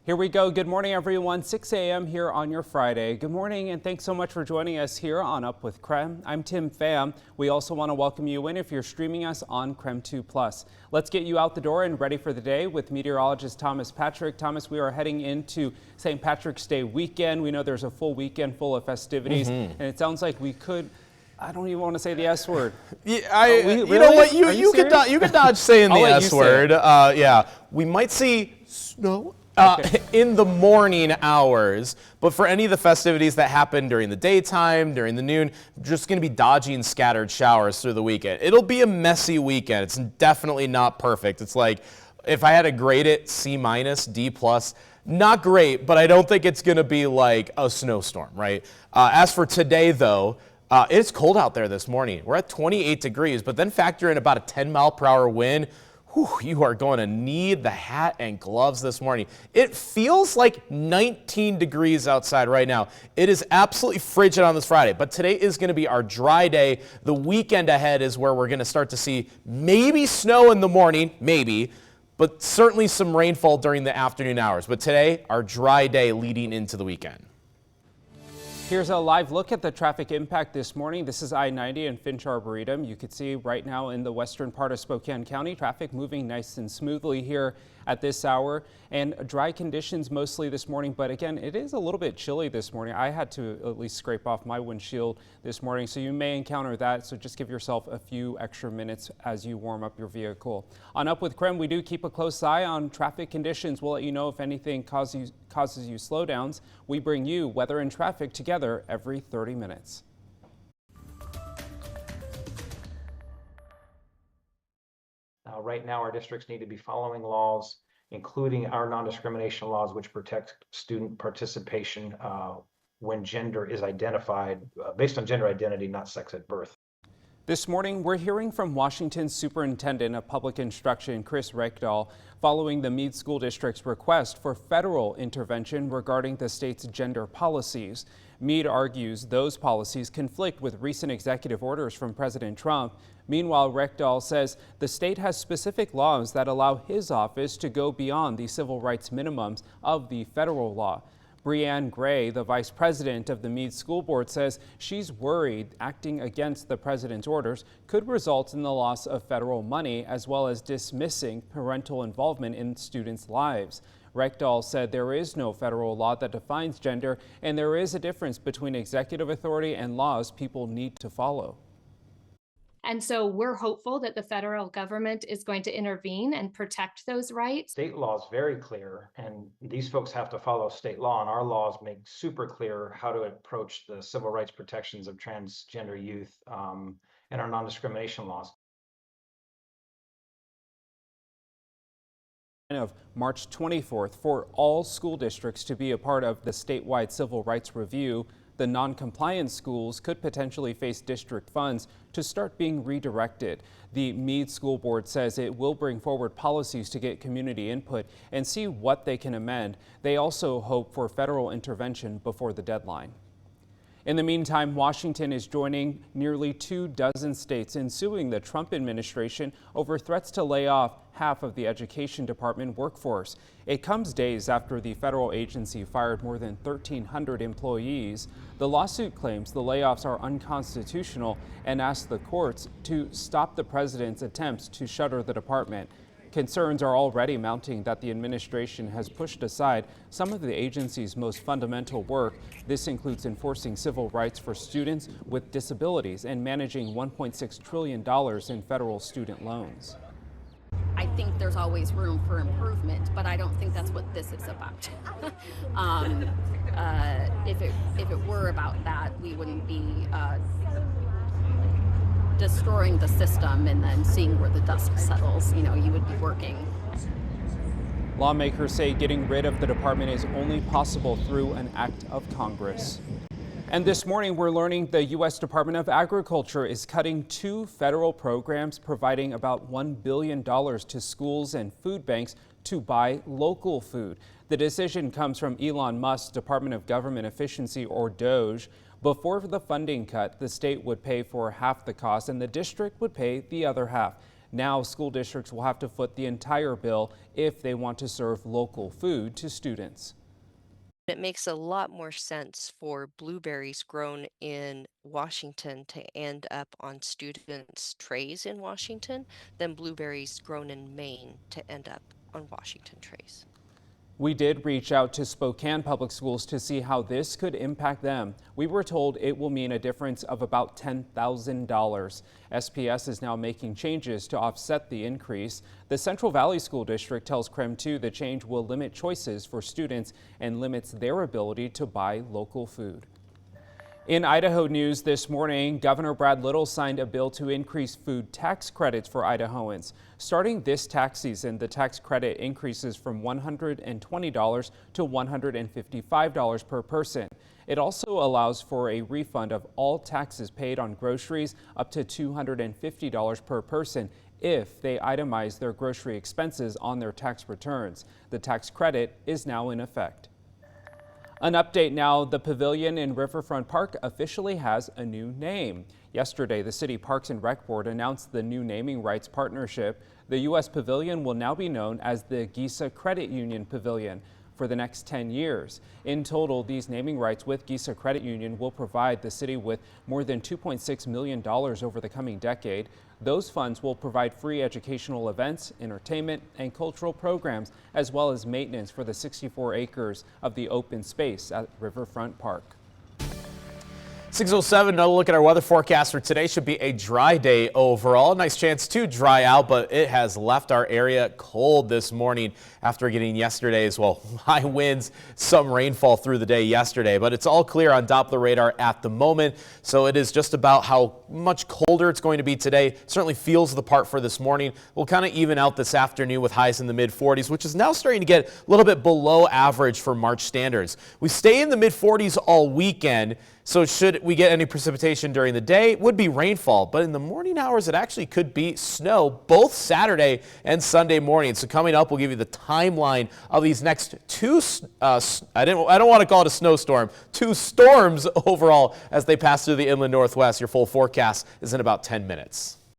Here we go. Good morning, everyone. 6 a.m. here on your Friday. Good morning, and thanks so much for joining us here on Up with KREM. I'm Tim Pham. We also want to welcome you in if you're streaming us on KREM 2+. Let's get you out the door and ready for the day with meteorologist Thomas Patrick. Thomas, we are heading into St. Patrick's Day weekend. We know there's a full weekend full of festivities, and it sounds like we could. I don't even want to say the S word. Yeah, you know what? You could dodge saying the S word. Yeah, we might see snow in the morning hours, but for any of the festivities that happen during the daytime, during the noon, just going to be dodging scattered showers through the weekend. It'll be a messy weekend. It's definitely not perfect. It's like if I had to grade it C-, D+, not great, but I don't think it's going to be like a snowstorm, right? As for today, though, it's cold out there this morning. We're at 28 degrees, but then factor in about a 10-mile-per-hour wind. Whew, you are going to need the hat and gloves this morning. It feels like 19 degrees outside right now. It is absolutely frigid on this Friday, but today is going to be our dry day. The weekend ahead is where we're going to start to see maybe snow in the morning, maybe, but certainly some rainfall during the afternoon hours. But today, our dry day leading into the weekend. Here's a live look at the traffic impact this morning. This is I-90 and Finch Arboretum. You can see right now in the western part of Spokane County, traffic moving nice and smoothly here at this hour, and dry conditions mostly this morning. But again, it is a little bit chilly this morning. I had to at least scrape off my windshield this morning, so you may encounter that. So just give yourself a few extra minutes as you warm up your vehicle. On Up with KREM, we do keep a close eye on traffic conditions. We'll let you know if anything causes you slowdowns. We bring you weather and traffic together every 30 minutes. Right now, our districts need to be following laws, including our non-discrimination laws, which protect student participation when gender is identified based on gender identity, not sex at birth. This morning, we're hearing from Washington's Superintendent of Public Instruction, Chris Reykdal, following the Meade School District's request for federal intervention regarding the state's gender policies. Meade argues those policies conflict with recent executive orders from President Trump. Meanwhile, Reykdal says the state has specific laws that allow his office to go beyond the civil rights minimums of the federal law. Breanne Gray, the vice president of the Meade School Board, says she's worried acting against the president's orders could result in the loss of federal money as well as dismissing parental involvement in students' lives. Reykdal said there is no federal law that defines gender, and there is a difference between executive authority and laws people need to follow. And so we're hopeful that the federal government is going to intervene and protect those rights. State law is very clear, and these folks have to follow state law, and our laws make super clear how to approach the civil rights protections of transgender youth and our non-discrimination laws. Of March 24th for all school districts to be a part of the statewide civil rights review. The non-compliant schools could potentially face district funds to start being redirected. The Meade School Board says it will bring forward policies to get community input and see what they can amend. They also hope for federal intervention before the deadline. In the meantime, Washington is joining nearly 24 states in suing the Trump administration over threats to lay off half of the Education Department workforce. It comes days after the federal agency fired more than 1,300 employees. The lawsuit claims the layoffs are unconstitutional and asks the courts to stop the president's attempts to shutter the department. Concerns are already mounting that the administration has pushed aside some of the agency's most fundamental work. This includes enforcing civil rights for students with disabilities and managing $1.6 trillion in federal student loans. I think there's always room for improvement, but I don't think that's what this is about. If it were about that, we wouldn't be destroying the system and then seeing where the dust settles. You know, you would be working. Lawmakers say getting rid of the department is only possible through an act of Congress. And this morning, we're learning the U.S. Department of Agriculture is cutting 2 federal programs providing about $1 billion to schools and food banks to buy local food. The decision comes from Elon Musk's Department of Government Efficiency, or DOGE. Before the funding cut, the state would pay for half the cost and the district would pay the other half. Now school districts will have to foot the entire bill if they want to serve local food to students. It makes a lot more sense for blueberries grown in Washington to end up on students' trays in Washington than blueberries grown in Maine to end up on Washington trays. We did reach out to Spokane Public Schools to see how this could impact them. We were told it will mean a difference of about $10,000. SPS is now making changes to offset the increase. The Central Valley School District tells KREM 2 the change will limit choices for students and limits their ability to buy local food. In Idaho news this morning, Governor Brad Little signed a bill to increase food tax credits for Idahoans. Starting this tax season, the tax credit increases from $120 to $155 per person. It also allows for a refund of all taxes paid on groceries up to $250 per person if they itemize their grocery expenses on their tax returns. The tax credit is now in effect. An update now, the Pavilion in Riverfront Park officially has a new name. Yesterday, the City Parks and Rec Board announced the new naming rights partnership. The U.S. Pavilion will now be known as the Giza Credit Union Pavilion for the next 10 years. In total, these naming rights with Giza Credit Union will provide the city with more than $2.6 million over the coming decade. Those funds will provide free educational events, entertainment, and cultural programs, as well as maintenance for the 64 acres of the open space at Riverfront Park. 6:07, another look at our weather forecast for today. Should be a dry day overall. Nice chance to dry out, but it has left our area cold this morning after getting yesterday's, well, high winds, some rainfall through the day yesterday. But it's all clear on Doppler radar at the moment, so it is just about how much colder it's going to be today. Certainly feels the part for this morning. We'll kind of even out this afternoon with highs in the mid-40s, which is now starting to get a little bit below average for March standards. We stay in the mid-40s all weekend. So should we get any precipitation during the day, it would be rainfall, but in the morning hours it actually could be snow both Saturday and Sunday morning. So coming up, we'll give you the timeline of these next two, I don't want to call it a snowstorm, two storms overall as they pass through the inland northwest. Your full forecast is in about 10 minutes.